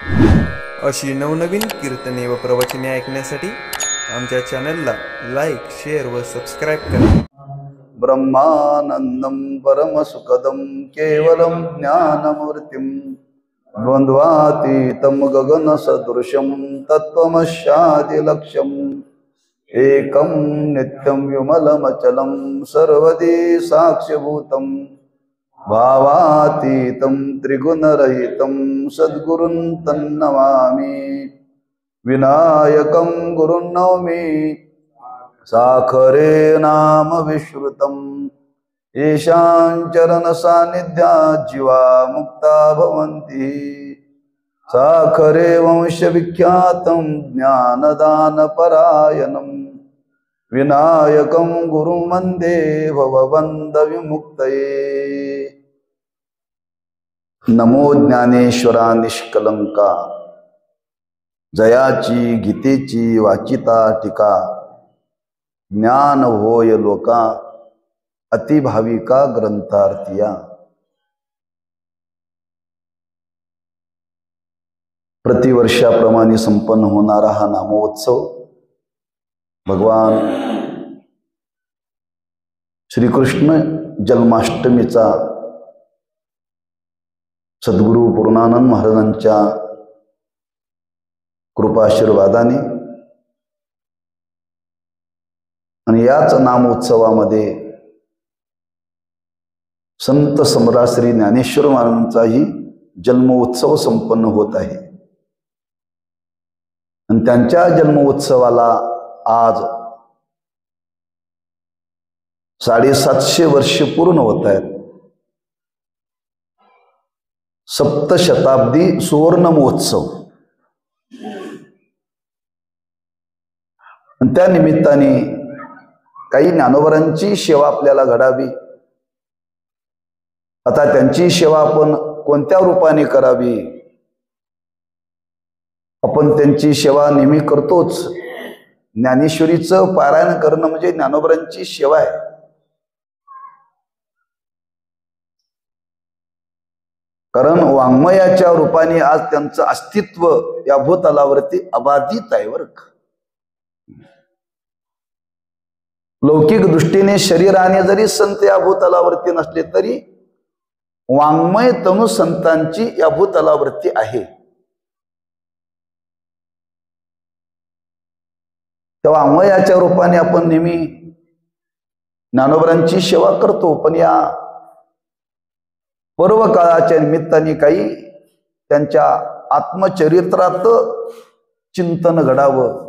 अशी नवनवीन कीर्तने व प्रवचने ऐकण्यासाठी आमच्या चॅनलला लाईक, शेअर व सबस्क्राईब करा. ब्रह्मानंदं परमसुखदं केवलं ज्ञानमूर्तिं द्वन्द्वातीतं गगनसदृशं तत्त्वमस्यादिलक्ष्यम् एकं नित्यं विमलमचलं सर्वदी साक्ष्यभूतं भावातीतं त्रिगुणरहितं सद्गुरुं तन्नमामि. विनायकं गुरुं नौमि साखरे नाम विश्रुतम् येषां चरण सान्निध्यात् जीवा मुक्ता भवन्ति. साखरे वंशविख्यातं ज्ञानदानपरायणं विनायकं गुरुं वन्दे भवबन्धविमुक्तये. नमो ज्ञानेश्वरा निष्कलंका जयाची गीतेची वाचिता टीका. ज्ञान होय लोका अतिभाविका ग्रंथार्थिया. प्रतिवर्षाप्रमाणे संपन्न होणारा हा नामोत्सव भगवान श्रीकृष्ण जन्माष्टमीचा सद्गुरु पूर्णानंद महाराजांच्या कृपाशीर्वादाने आणि याच नामोत्सवामध्ये संत सम्राट श्री ज्ञानेश्वर महाराजांचाही जन्मोत्सव संपन्न होत आहे. आणि त्यांच्या जन्मोत्सवाला आज 750 वर्ष पूर्ण होत आहेत. सप्तशताब्दी सुवर्ण महोत्सव. आणि त्या निमित्ताने काही ज्ञानोबरांची सेवा आपल्याला घडावी. आता त्यांची सेवा आपण कोणत्या रूपाने करावी? आपण त्यांची सेवा नेहमी करतोच. ज्ञानेश्वरीचं पारायण करणं म्हणजे ज्ञानोबरांची सेवा आहे. कारण वाङ्मयाच्या रूपाने आज त्यांचं अस्तित्व या भूतलावरती अबाधित आहे बरं का. लौकिक दृष्टीने शरीराने जरी संत या भूतलावरती नसले तरी वाङ्मय तनु संतांची या भूतलावरती आहे. त्या वाङ्मयाच्या रूपाने आपण नेहमी ज्ञानोबरांची सेवा करतो. पण या पर्व काळाच्या निमित्ताने काही त्यांच्या आत्मचरित्रात चिंतन घडावं.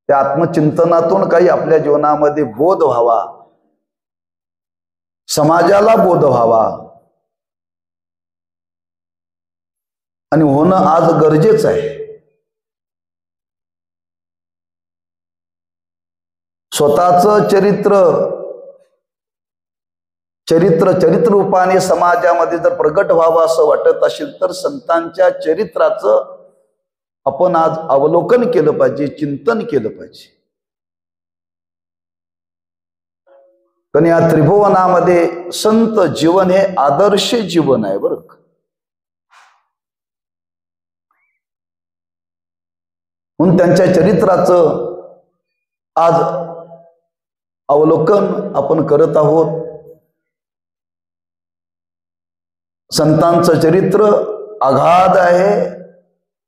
त्या आत्मचिंतनातून काही आपल्या जीवनामध्ये बोध व्हावा, समाजाला बोध व्हावा आणि होणं आज गरजेचं आहे. स्वतःचं चरित्र रूपाने समाजामध्ये जर प्रगट व्हावं असं वाटत असेल तर संतांच्या चरित्राचं आपण आज अवलोकन केलं पाहिजे, चिंतन केलं पाहिजे. कारण या त्रिभुवनामध्ये संत जीवन हे आदर्श जीवन आहे बरं का. म्हणून त्यांच्या चरित्राचं आज अवलोकन आपण करत आहोत. संतांचं चरित्र अगाध आहे,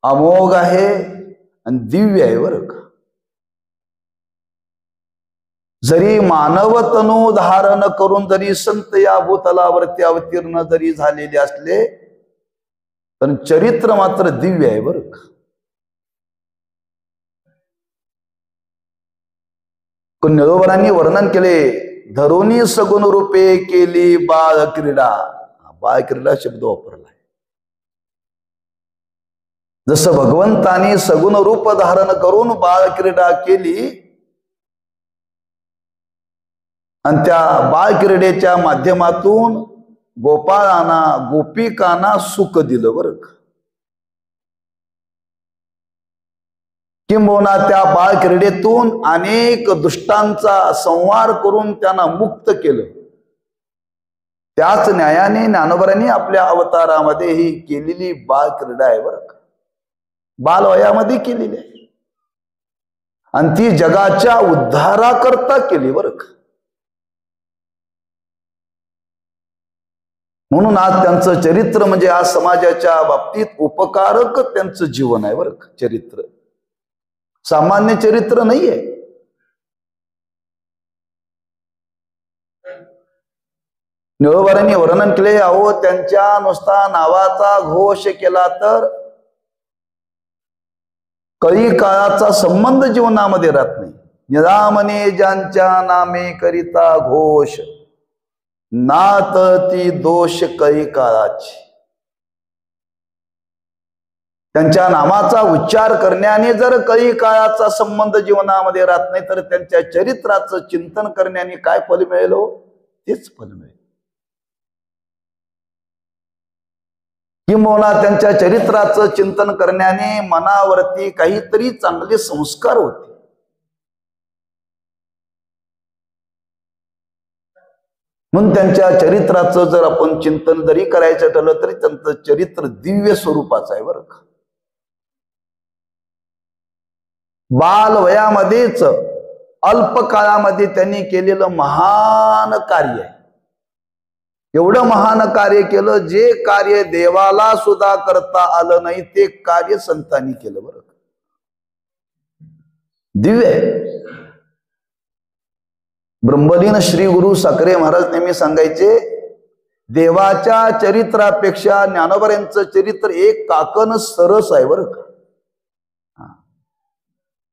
अमोघ आहे आणि दिव्य आहे बरं का. जरी मानव तनु धारण करून जरी संत या भूतलावरती अवतीर्ण जरी झालेले असले तर चरित्र मात्र दिव्य आहे बरं का. ज्ञानोबरांनी वर्णन केले, धरुणी सगुण रूपे केली बाळ क्रीडा. बाळ क्रीडा शब्द वापरला. जसं भगवंतानी सगुण रूप धारण करून बाळ क्रीडा केली आणि त्या बाळ क्रीडेच्या माध्यमातून गोपाळांना गोपिकांना सुख दिलं बरं का. किंबहुना त्या बाळ क्रीडेतून अनेक दुष्टांचा संहार करून त्यांना मुक्त केलं. त्याच न्यायाने ज्ञानोबरांनी आपल्या अवतारामध्ये ही केलेली बाल क्रीडा आहे बरं का, बालवयामध्ये केलेली आहे आणि ती जगाच्या उद्धाराकरता केली बरं का. म्हणून आज त्यांचं चरित्र म्हणजे आज समाजाच्या बाबतीत उपकारक त्यांचं जीवन आहे बरं का. चरित्र सामान्य चरित्र नाहीये. निळोबारांनी वर्णन केले, अहो त्यांच्या नुसता नावाचा घोष केला तर कळी काळाचा संबंध जीवनामध्ये राहत नाही. निरामने ज्यांच्या नामे करिता घोष, नात ती दोष कळी काळाची. त्यांच्या नामाचा उच्चार करण्याने जर कळी काळाचा संबंध जीवनामध्ये राहत नाही तर त्यांच्या चरित्राचं चिंतन करण्याने काय फल मिळेल हो? तेच फल मिळेल. किंबहुना त्यांच्या चरित्राचं चिंतन करण्याने मनावरती काहीतरी चांगले संस्कार होते. म्हणून त्यांच्या चरित्राचं जर आपण चिंतन जरी करायचं ठरलं तरी त्यांचं चरित्र दिव्य स्वरूपाचं आहे बरं का. बालवयामध्येच अल्प काळामध्ये त्यांनी केलेलं महान कार्य आहे. एवढं महान कार्य केलं, जे कार्य देवाला सुद्धा करता आलं नाही ते कार्य संतांनी केलं बरं का. दिव्य. ब्रह्मलीन श्री गुरु साखरे महाराज नेहमी सांगायचे, देवाच्या चरित्रापेक्षा ज्ञानोबरांचं चरित्र एक काकण सरस आहे बरं का.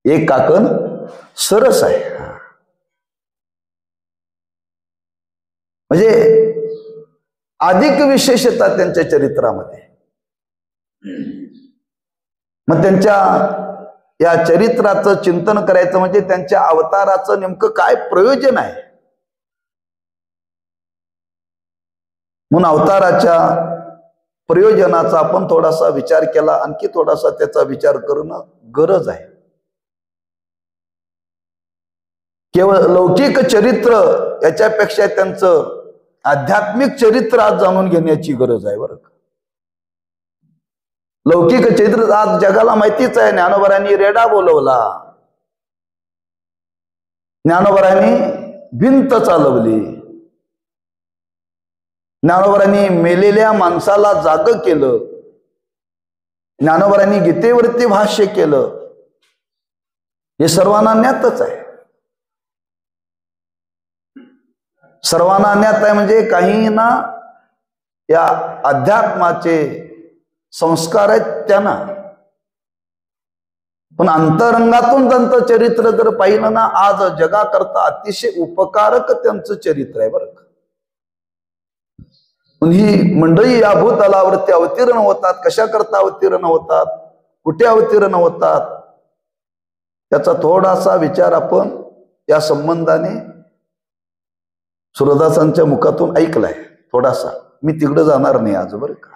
एक काकण सरस आहे. म्हणजे अधिक विशेषता त्यांच्या चरित्रामध्ये. मग त्यांच्या या चरित्राचं चिंतन करायचं म्हणजे त्यांच्या अवताराचं नेमकं काय प्रयोजन आहे. म्हणून अवताराच्या प्रयोजनाचा आपण थोडासा विचार केला, आणखी थोडासा त्याचा विचार करणं गरज आहे. केवळ लौकिक चरित्र याच्यापेक्षा त्यांचं आध्यात्मिक चरित्र आज जाणून घेण्याची गरज आहे बरं का. लौकिक चरित्र आज जगाला माहितीच आहे. ज्ञानोबरांनी रेडा बोलवला, ज्ञानोबरांनी भिंत चालवली, ज्ञानोबरांनी मेलेल्या माणसाला जाग केलं, ज्ञानोबरांनी गीतेवरती भाष्य केलं. हे सर्वांना ज्ञातच आहे. सर्वांना ज्ञात आहे म्हणजे काही ना या अध्यात्माचे संस्कार आहेत त्यांना. पण अंतरंगातून त्यांचं चरित्र जर पाहिलं ना, आज जगाकरता अतिशय उपकारक त्यांचं चरित्र आहे बरं का. ही मंडळी या भूतलावरती अवतीर्ण होतात. कशाकरता अवतीर्ण होतात, कुठे अवतीर्ण होतात, त्याचा थोडासा विचार आपण या संबंधाने सुरदासांच्या मुखातून ऐकलाय थोडासा. मी तिकडे जाणार नाही आज बरं का.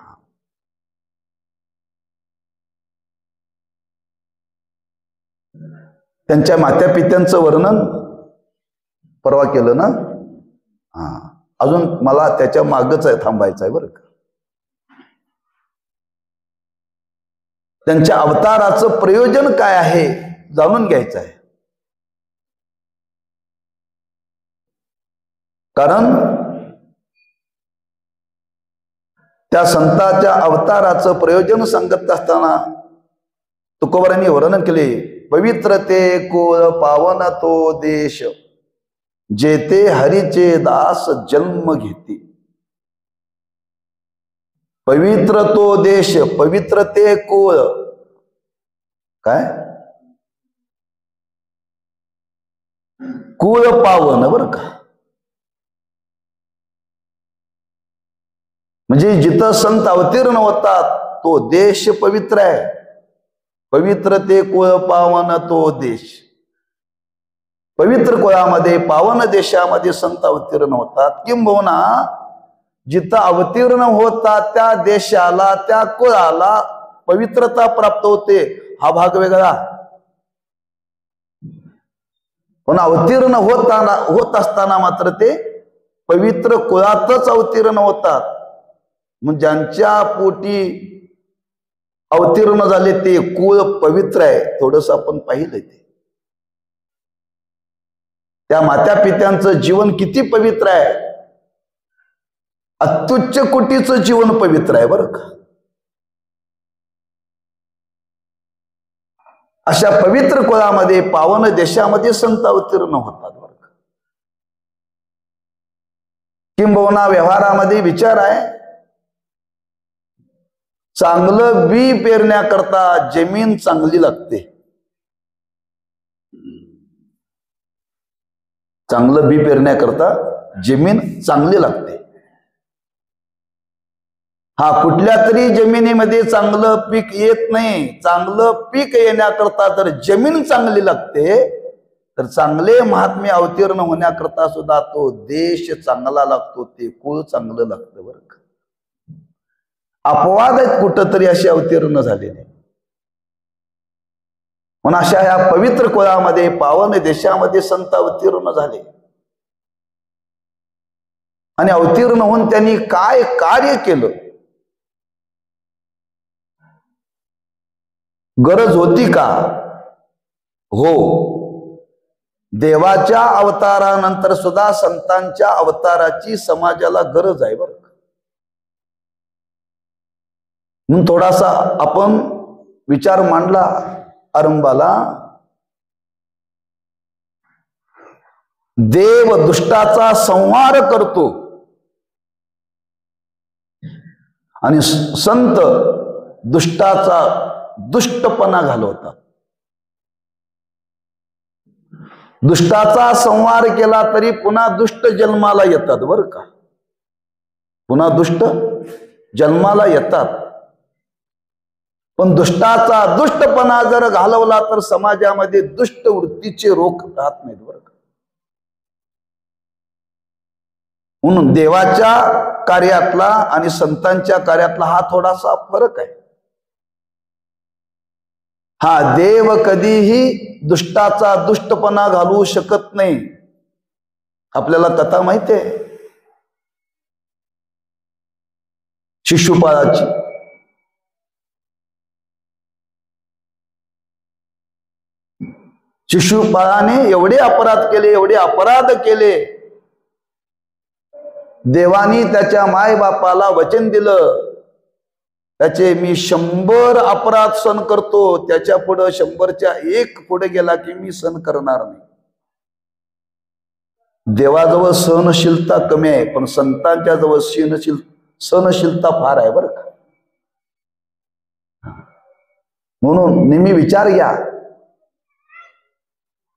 त्यांच्या मात्या पित्यांचं वर्णन परवा केलं ना. अजून मला त्याच्या मागच आहे थांबायचं आहे बरं का. त्यांच्या अवताराचं प्रयोजन काय आहे जाणून घ्यायचं आहे. कारण त्या संतांच्या अवताराचं प्रयोजन सांगत असताना तुकोबारांनी वर्णन केले, पवित्र ते कुळ पावन तो देश, जेते हरीचे दास जन्म घेते. पवित्र तो देश, पवित्र ते कुळ, काय कुळ पावन बरं का. म्हणजे जिथं संत अवतीर्ण होतात तो देश पवित्र आहे. पवित्र ते कुळ पावन तो देश. पवित्र कुळामध्ये पावन देशामध्ये संत अवतीर्ण होतात. किंबहुना जिथं अवतीर्ण होतात त्या देशाला, त्या कुळाला पवित्रता प्राप्त होते. हा भाग वेगळा. पण अवतीर्ण होत असताना मात्र ते पवित्र कुळातच अवतीर्ण होतात. मग ज्यांच्या पोटी अवतीर्ण झाले ते कुळ पवित्र आहे. थोडस आपण पाहिलं ते त्या मात्या पित्यांचं जीवन किती पवित्र आहे. अत्युच्च कोटीचं जीवन पवित्र आहे बरं का. अशा पवित्र कुळामध्ये पावन देशामध्ये संत अवतीर्ण होतात बरं का. किंबहुना व्यवहारामध्ये विचार आहे, चांगलं बी पेरण्याकरता जमीन चांगली लागते. चांगलं बी पेरण्याकरता जमीन चांगली लागते. हा, कुठल्या तरी जमिनीमध्ये चांगलं पीक येत नाही. चांगलं पीक येण्याकरता जर जमीन चांगली लागते, तर चांगले महात्मे अवतीर्ण होण्याकरता सुद्धा तो देश चांगला लागतो, ते कुळ चांगलं लागतं बरं का. अपवाद आहेत कुठंतरी असे अवतीर्ण झालेले. म्हणून अशा या पवित्र कुळामध्ये पावन देशामध्ये संत अवतीर्ण झाले. आणि अवतीर्ण होऊन त्यांनी काय कार्य केलं, गरज होती का? हो, देवाच्या अवतारानंतर सुद्धा संतांच्या अवताराची समाजाला गरज आहे बरं. म्हणून थोडासा आपण विचार मांडला आरंभाला. देव दुष्टाचा संहार करतो आणि संत दुष्टाचा दुष्टपणा घालवतात. दुष्टाचा संहार केला तरी पुन्हा दुष्ट जन्माला येतात बरं का. पुन्हा दुष्ट जन्माला येतात. पण दुष्टाचा दुष्टपणा जर घालवला तर समाजामध्ये दुष्ट वृत्तीचे रोग राहत नाहीत बरं का. म्हणून देवाच्या कार्यातला आणि संतांच्या कार्यातला हा थोडासा फरक आहे. हा, देव कधीही दुष्टाचा दुष्टपणा घालवू शकत नाही. आपल्याला कथा माहिती आहे शिशुपाळाची. शिशुपाळाने एवढे अपराध केले. देवानी त्याच्या मायबापाला वचन दिलं, त्याचे मी 100 अपराध सहन करतो, त्याच्या पुढे 100च्या 1 पुढे गेला की मी सहन करणार नाही. देवाजवळ सहनशीलता कमी आहे, पण संतांच्या जवळ सहनशीलता फार आहे बरं का. म्हणून नेहमी विचार घ्या,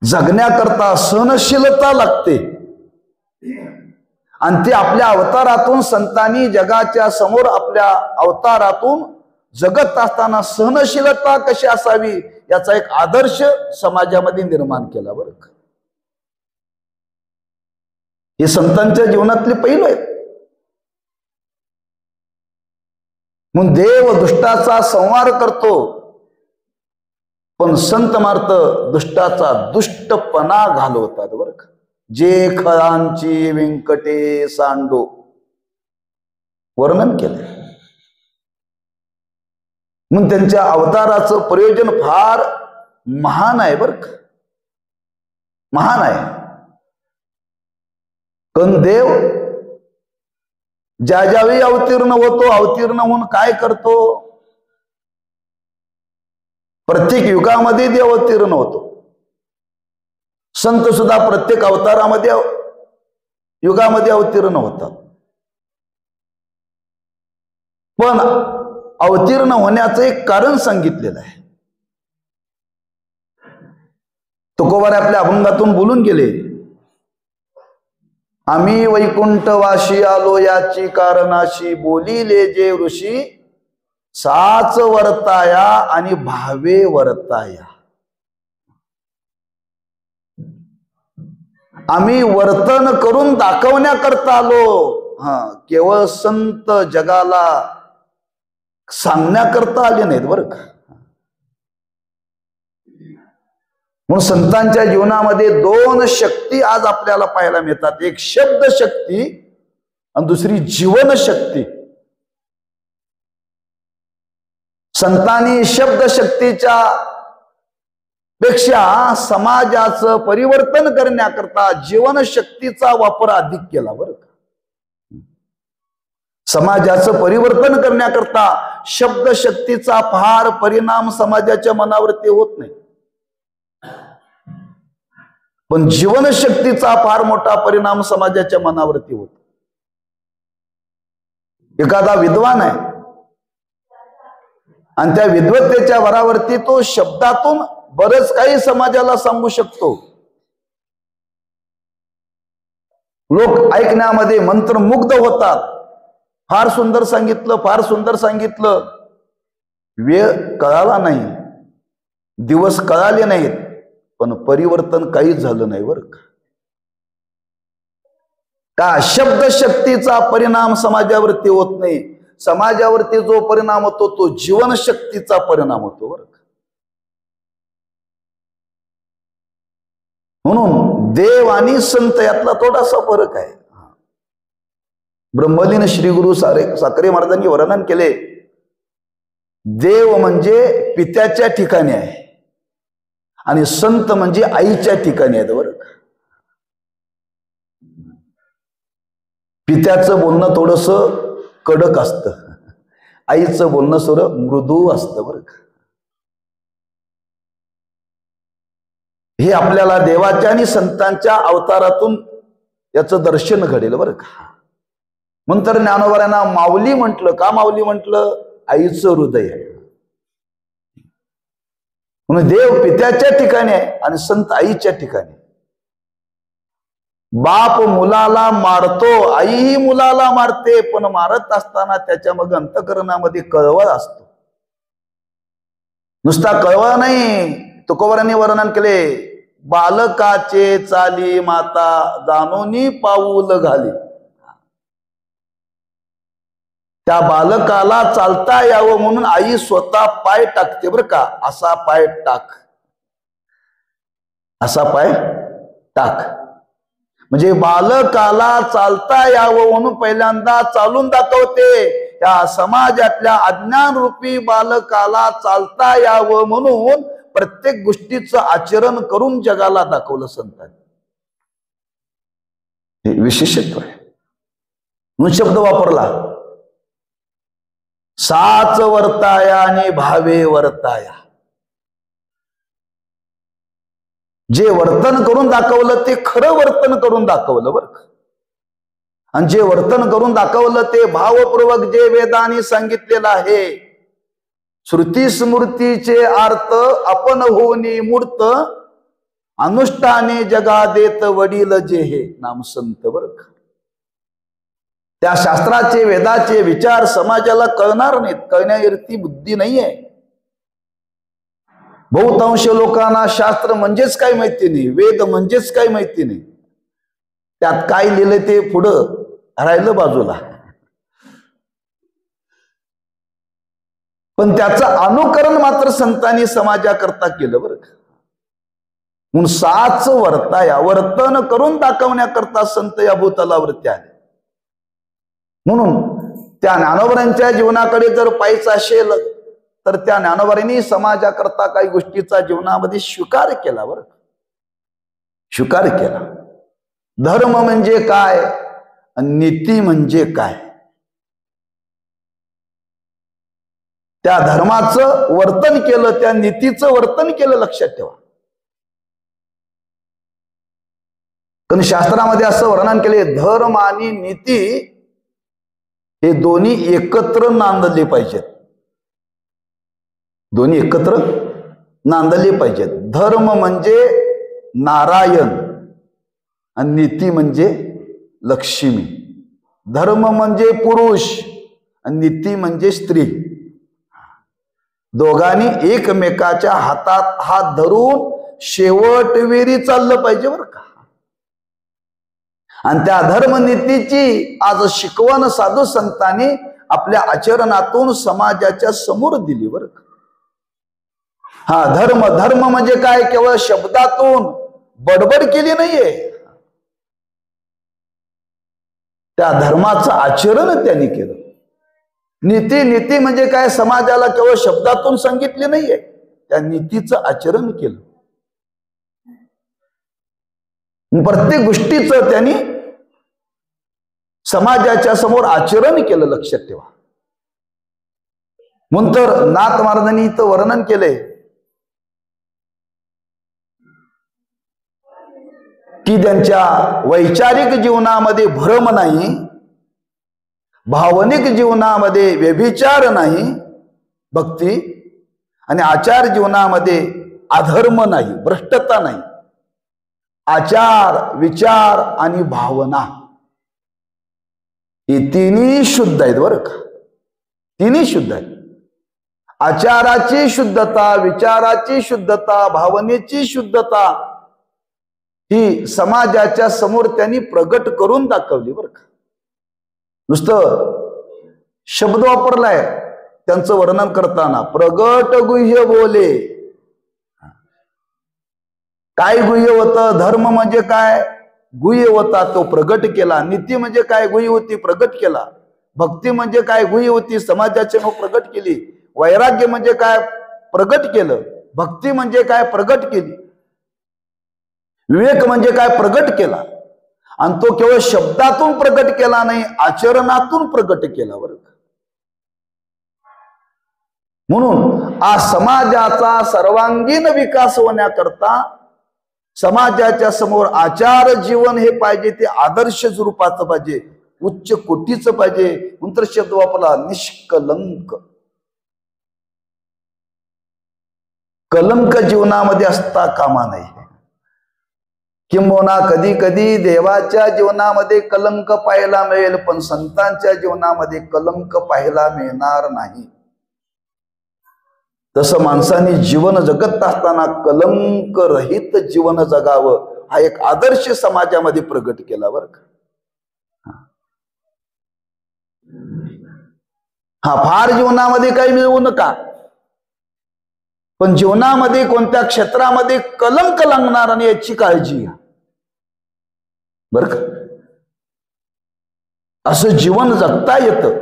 जगण्याकरता सहनशीलता लागते. आणि ते आपल्या अवतारातून संतांनी जगाच्या समोर आपल्या अवतारातून जगत असताना सहनशीलता कशी असावी याचा एक आदर्श समाजामध्ये निर्माण केला बरं का. हे संतांच्या जीवनातले पैलू आहेत. म्हणून देव दुष्टाचा संहार करतो, पण संत मार्त दुष्टाचा दुष्टपणा घालवतात बरं का. जे खळांची व्यंकटे सांडो वर्णन केलंय. म्हणून त्यांच्या अवताराचं प्रयोजन फार महान आहे बरं का. महान आहे. पण देव ज्या ज्यावेळी अवतीर्ण होतो, अवतीर्ण होऊन काय करतो, प्रत्येक युगामध्ये देव अवतीर्ण होतो. संत सुद्धा प्रत्येक अवतारामध्ये युगामध्ये अवतीर्ण होतात. पण अवतीर्ण होण्याचं एक कारण सांगितलेलं आहे. तुकोबार आपल्या अभंगातून बोलून गेले, आम्ही वैकुंठवाशी आलो याची कारणाशी, बोलिले जे ऋषी साच वर्ताया आणि भावे वर्ताया. आम्ही वर्तन करून दाखवण्याकरता आलो. केवळ संत जगाला सांगण्याकरता आले नाहीत बरं का. म्हणून संतांच्या जीवनामध्ये दोन शक्ती आज आपल्याला पाहायला मिळतात, एक शब्द शक्ती आणि दुसरी जीवन शक्ती. संतांनी शब्द शक्तीच्या पेक्षा समाजाचं परिवर्तन करण्याकरता जीवनशक्तीचा वापर अधिक केला बरं का. समाजाचं परिवर्तन करण्याकरता शब्दशक्तीचा फार परिणाम समाजाच्या मनावरती होत नाही, पण जीवनशक्तीचा फार मोठा परिणाम समाजाच्या मनावरती होतो. एखादा विद्वान आहे आणि त्या विद्वत्तेच्या भरावरती तो शब्दातून बरंच काही समाजाला सांगू शकतो. लोक ऐकण्यामध्ये मंत्रमुग्ध होतात. फार सुंदर सांगितलं, फार सुंदर सांगितलं. वेळ कळाला नाही, दिवस कळाले नाहीत, पण परिवर्तन काहीच झालं नाही बरं का. शब्द शक्तीचा परिणाम समाजावरती होत नाही. समाजावरती जो परिणाम होतो तो जीवनशक्तीचा परिणाम होतो बरं का. म्हणून देव आणि संत यातला थोडासा फरक आहे. ब्रह्मलीन श्री गुरु साखरे महाराजांनी वर्णन केले, देव म्हणजे पित्याच्या ठिकाणी आहे आणि संत म्हणजे आईच्या ठिकाणी आहेत बरं का. पित्याचं बोलणं थोडस कडक असतं, आईचं बोलणं थोडं मृदू असतं बरं का. हे आपल्याला देवाच्या आणि संतांच्या अवतारातून याचं दर्शन घडेल बरं का. नंतर ज्ञानोबांना माऊली म्हटलं. का माऊली म्हटलं? आईचं हृदय आहे म्हणून देव पित्याच्या ठिकाणी आहे आणि संत आईच्या ठिकाणी. बाप मुलाला मारतो, आईही मुलाला मारते, पण मारत असताना त्याच्या मग अंतःकरणामध्ये कळवळ असतो. नुसता कळवळ नाही. तुकोबारांनी वर्णन केले, बालकाचे चाली माता जाणोनी पाऊल घाली. त्या बालकाला चालता यावं म्हणून आई स्वतः पाय टाकते बरं का. असा पाय टाक, असा पाय टाक. म्हणजे बालकाला चालता यावं म्हणून पहिल्यांदा चालून दाखवते. त्या समाजातल्या अज्ञान रूपी बालकाला चालता यावं म्हणून प्रत्येक गोष्टीचं आचरण करून जगाला दाखवलं संतांनी. हे विशेषत्व आहे म्हणून शब्द वापरला, साच वर्ताया आणि भावे वर्ताया. जे वर्तन करून दाखवलं ते खरं वर्तन करून दाखवलं बरं का. आणि जे वर्तन करून दाखवलं ते भावपूर्वक जे वेदांनी सांगितलेलं आहे. श्रुती स्मृतीचे अर्थ आपण होनी मूर्त, अनुष्ठाने जगा देत वडील जे हे नाम संत बरं का. त्या शास्त्राचे वेदाचे विचार समाजाला कळणार नाहीत, कळण्यावरती बुद्धी नाहीये. बहुतांश लोकांना शास्त्र म्हणजेच काय माहिती नाही, वेद म्हणजेच काय माहिती नाही. त्यात काय लिहिलंय ते पुढं राहिलं बाजूला, पण त्याचं अनुकरण मात्र संतांनी समाजाकरता केलं बरं का. म्हणून साच वर्ताया, वर्तन करून दाखवण्याकरता संत या भूतलावरती आले. म्हणून त्या ज्ञानोबांच्या जीवनाकडे जर पाहायचं असेल तर त्या ज्ञानोबांनी समाजाकरता काही गोष्टीचा जीवनामध्ये स्वीकार केला बरं, स्वीकार केला. धर्म म्हणजे काय, नीती म्हणजे काय, त्या धर्माचं वर्तन केलं, त्या नीतीचं वर्तन केलं. लक्षात ठेवा, कारण शास्त्रामध्ये असं वर्णन केले, धर्म आणि नीती हे दोन्ही एकत्र नांदले पाहिजेत, दोन्ही एकत्र नांदले पाहिजेत. धर्म म्हणजे नारायण आणि नीती म्हणजे लक्ष्मी. धर्म म्हणजे पुरुष आणि नीती म्हणजे स्त्री. दोघांनी एकमेकाच्या हातात हात धरून शेवटवेरी चाललं पाहिजे बरं का. आणि त्या धर्मनीतीची आज शिकवण साधू संतांनी आपल्या आचरणातून समाजाच्या समोर दिली बरं का. हा, धर्म धर्म म्हणजे काय? केवळ शब्दातून बडबड केली नाहीये, त्या धर्माचं आचरण त्यांनी केलं. नीती नीती म्हणजे काय? समाजाला केवळ शब्दातून सांगितले नाहीये, त्या नीतीचं आचरण केलं. प्रत्येक गोष्टीचं त्यांनी समाजाच्या समोर आचरण केलं, लक्षात ठेवा. म्हणून तर नाथ महाराजांनी इथं वर्णन केलंय की त्यांच्या वैचारिक जीवनामध्ये भ्रम नाही, भावनिक जीवनामध्ये व्यभिचार नाही भक्ती, आणि आचार जीवनामध्ये अधर्म नाही, भ्रष्टता नाही. आचार, विचार आणि भावना हे तिन्ही शुद्ध आहेत बरं का, तिन्ही शुद्ध आहेत. आचाराची शुद्धता, विचाराची शुद्धता, भावनेची शुद्धता ही समाजाच्या समोर त्यांनी प्रगट करून दाखवली बरं का. नुसतं शब्द वापरलाय त्यांचं वर्णन करताना, प्रगट गुह्य बोले. काय गुह्य होतं? धर्म म्हणजे काय? गुह्य होता, तो प्रगट केला. नीती म्हणजे काय? गुह्य होती, प्रगट केला. भक्ती म्हणजे काय? गुह्य होती, समाजाचे नाव प्रगट केली. वैराग्य म्हणजे काय? प्रगट केलं. भक्ती म्हणजे काय? प्रगट केली. विवेक म्हणजे काय? प्रगट केला. आणि तो केवळ शब्दातून प्रगट केला नाही, आचरणातून प्रगट केला बरं. म्हणून आज समाजाचा सर्वांगीण विकास होण्याकरता समाजाच्या समोर आचार जीवन हे पाहिजे, ते आदर्श स्वरूपाचं पाहिजे, उच्च कोटीचं पाहिजे. नंतर शब्द वापरला निष्कलंक. कलंक जीवनामध्ये असता कामा नाही. किंबहुना कधी कधी देवाच्या जीवनामध्ये कलंक पाहायला मिळेल, पण संतांच्या जीवनामध्ये कलंक पाहायला मिळणार नाही. तसं माणसाने जीवन जगत असताना कलंक रहित जीवन जगावं, हा एक आदर्श समाजामध्ये प्रगट केला बरं का. हा, फार जीवनामध्ये काही मिळवू नका, पण जीवनामध्ये कोणत्या क्षेत्रामध्ये कलंक लागणार नाही याची काळजी घ्या बरं का. असं जीवन जगता येतं,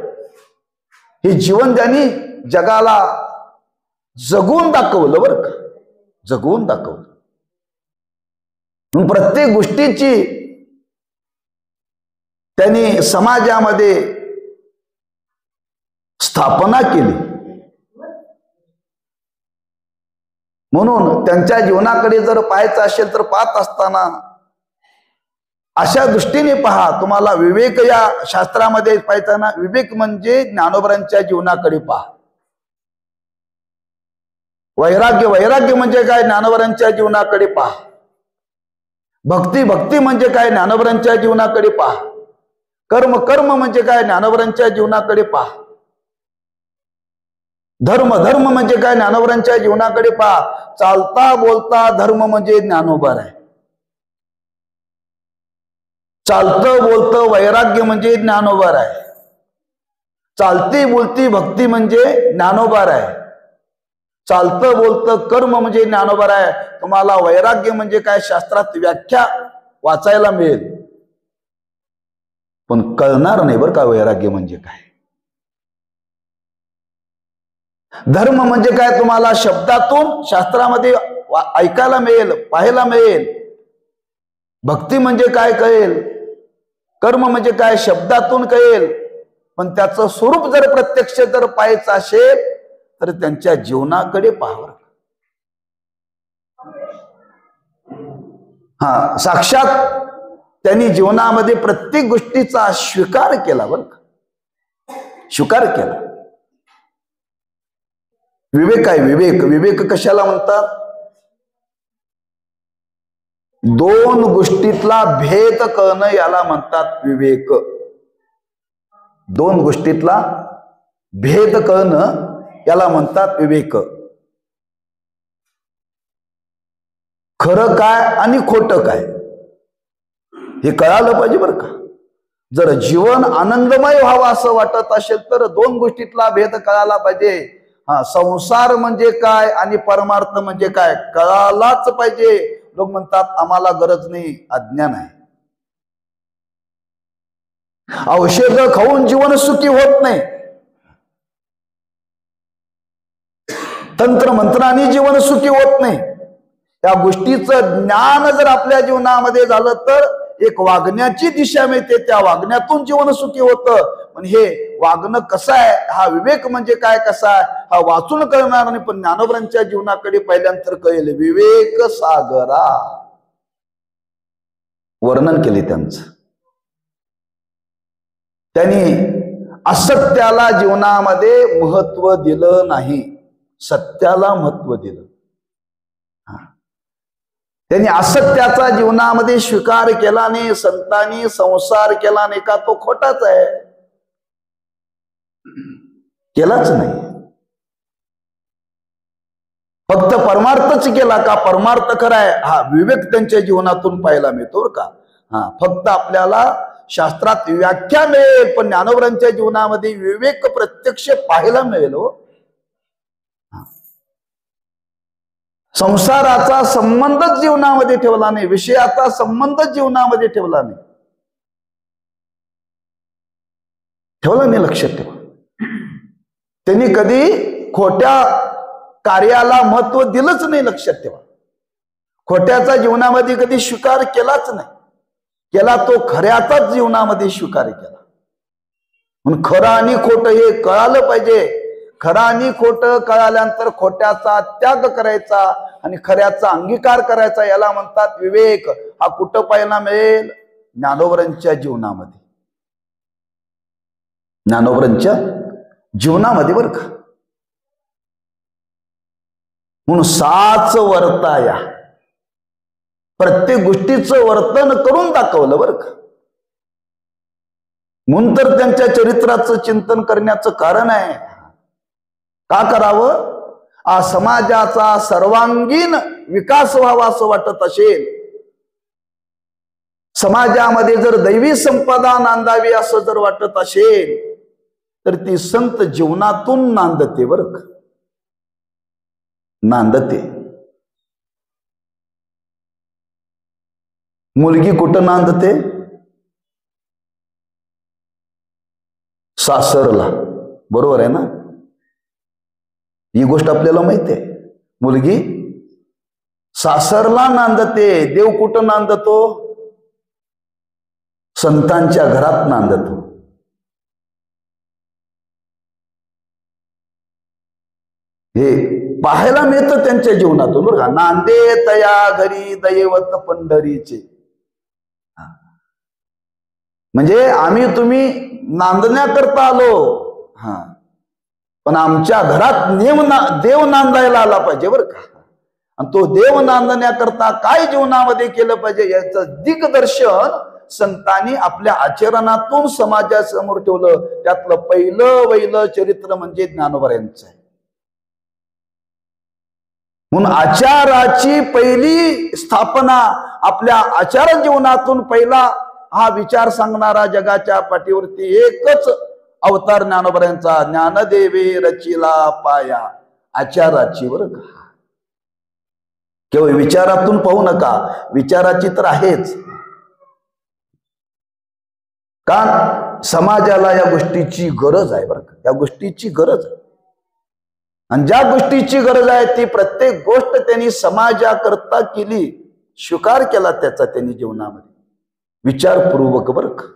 हे जीवन त्यांनी जगाला जगून दाखवलं बरं का, जगून दाखवलं. प्रत्येक गोष्टीची त्यांनी समाजामध्ये स्थापना केली. म्हणून त्यांच्या जीवनाकडे जर पाहायचं असेल तर पाहत असताना अशा दृष्टीने पहा. तुम्हाला विवेक या शास्त्रामध्ये पाहायचा ना, विवेक म्हणजे ज्ञानोबरांच्या जीवनाकडे पहा. वैराग्य, वैराग्य म्हणजे काय? ज्ञानोबरांच्या जीवनाकडे पहा. भक्ती, भक्ती म्हणजे काय? ज्ञानोबरांच्या जीवनाकडे पहा. कर्म, कर्म म्हणजे काय? ज्ञानोबरांच्या जीवनाकडे पहा. धर्म, धर्म म्हणजे काय? ज्ञानोबरांच्या जीवनाकडे पहा. चालता बोलता धर्म म्हणजे ज्ञानोबर आहे. चालतं बोलतं वैराग्य म्हणजे ज्ञानोबर आहे. चालती बोलती भक्ती म्हणजे ज्ञानोबर आहे. चालतं बोलतं कर्म म्हणजे ज्ञानोबर आहे. तुम्हाला वैराग्य म्हणजे काय शास्त्रात व्याख्या वाचायला मिळेल, पण कळणार नाही बरं का वैराग्य म्हणजे काय. धर्म म्हणजे काय तुम्हाला शब्दातून शास्त्रामध्ये ऐकायला मिळेल, पाहायला मिळेल. भक्ती म्हणजे काय कळेल. कर्म म्हणजे काय शब्दातून कळेल, पण त्याचं स्वरूप जर प्रत्यक्ष जर पाहायचं असेल तर त्यांच्या जीवनाकडे पाहावं. हा, साक्षात त्यांनी जीवनामध्ये प्रत्येक गोष्टीचा स्वीकार केला बरं का, स्वीकार केला. विवेक आहे. विवेक, विवेक कशाला म्हणतात? दोन गोष्टीतला भेद कळणं याला म्हणतात विवेक. दोन गोष्टीतला भेद कळणं याला म्हणतात विवेक. खरं काय आणि खोटं काय हे कळालं पाहिजे बरं का. जर जीवन आनंदमय व्हावं असं वाटत असेल तर दोन गोष्टीतला भेद कळाला पाहिजे. संसार म्हणजे काय आणि परमार्थ म्हणजे काय कळालाच पाहिजे. लोक म्हणतात आम्हाला गरज नाही, अज्ञान आहे. औषध खाऊन जीवन सुखी होत नाही, तंत्र मंत्राने जीवन सुखी होत नाही. त्या गोष्टीचं ज्ञान जर आपल्या जीवनामध्ये झालं तर एक वागण्याची दिशा मिळते, त्या वागण्यातून जीवन सुखी होतं. पण हे वागणं कसं आहे, हा विवेक म्हणजे काय कसा आहे, हा वाचून कळणार नाही. पण ज्ञानोबरांच्या जीवनाकडे पाहिल्यानंतर कळेल. विवेक सागरा वर्णन केले त्यांचं. त्यांनी असत्याला जीवनामध्ये महत्व दिलं नाही, सत्याला महत्व दिलं. त्यांनी असत्याचा जीवनामध्ये स्वीकार केला नाही, संतांनी संसार केला नाही का तो खोटाच आहे, केलाच नाही. फक्त परमार्थच केला का परमार्थ खराय, हा विवेक त्यांच्या जीवनातून पाहायला मिळतो का. फक्त आपल्याला शास्त्रात व्याख्या मिळेल, पण ज्ञानोबरांच्या जीवनामध्ये विवेक प्रत्यक्ष पाहायला मिळेल. संसाराचा संबंधच जीवनामध्ये ठेवला नाही, विषयाचा संबंधच जीवनामध्ये ठेवला नाही. लक्षात ठेवा. त्यांनी कधी खोट्या कार्याला महत्व दिलंच नाही, लक्षात ठेवा. खोट्याचा जीवनामध्ये कधी स्वीकार केलाच नाही, केला तो खऱ्याचाच जीवनामध्ये स्वीकार केला. म्हणून खरं आणि खोटं हे कळालं पाहिजे. खरं आणि खोटं कळाल्यानंतर खोट्याचा त्याग करायचा आणि खऱ्याचा अंगीकार करायचा, याला म्हणतात विवेक. हा कुठं पाहायला मिळेल, ज्ञानोबरांच्या जीवनामध्ये. ज्ञानोबरांच्या जीवनामध्ये बरं का. म्हणून साच वर्ताया, प्रत्येक गोष्टीचं वर्तन करून दाखवलं बरं का. म्हणून तर त्यांच्या चरित्राचं चिंतन करण्याचं कारण आहे. का करावं, समाजाचा सर्वांगीण विकास व्हावा असं वाटत असेल, समाजामध्ये जर दैवी संपदा नांदावी असं जर वाटत असेल, तर ती संत जीवनातून नांदते बरं का, नांदते. मुलगी कुठं नांदते, सासरला, बरोबर आहे ना. ही गोष्ट आपल्याला माहिती आहे. मुलगी सासरला नांदते. देव कुठं नांदतो, संतांच्या घरात नांदतो. हे पाहायला मिळतं त्यांच्या जीवनातून बरं का. नांदे तया घरी दैवत पंढरीचे. म्हणजे आम्ही तुम्ही नांदण्याकरता आलो, पण आमच्या घरात देव नांदायला आला पाहिजे बरं का. आणि तो देव नांदण्याकरता काय जीवनामध्ये केलं पाहिजे याचं दिग्दर्शन संतांनी आपल्या आचरणातून समाजासमोर ठेवलं. त्यातलं पहिलं चरित्र म्हणजे ज्ञानोबरांचं आहे. म्हणून आचाराची पहिली स्थापना आपल्या आचार जीवनातून पहिला हा विचार सांगणारा जगाच्या पाठीवरती एकच अवतार ज्ञानोबरांचा. ज्ञानदेवे रचिला पाया, आचाराची बरं का. केवळ विचारातून पाहू नका, विचाराची तर आहेच, का समाजाला या गोष्टीची गरज आहे बरं का. या गोष्टीची गरज आहे. आणि ज्या गोष्टीची गरज आहे ती प्रत्येक गोष्ट त्यांनी समाजाकरता केली, स्वीकार केला त्याचा त्यांनी जीवनामध्ये विचारपूर्वक बरं का.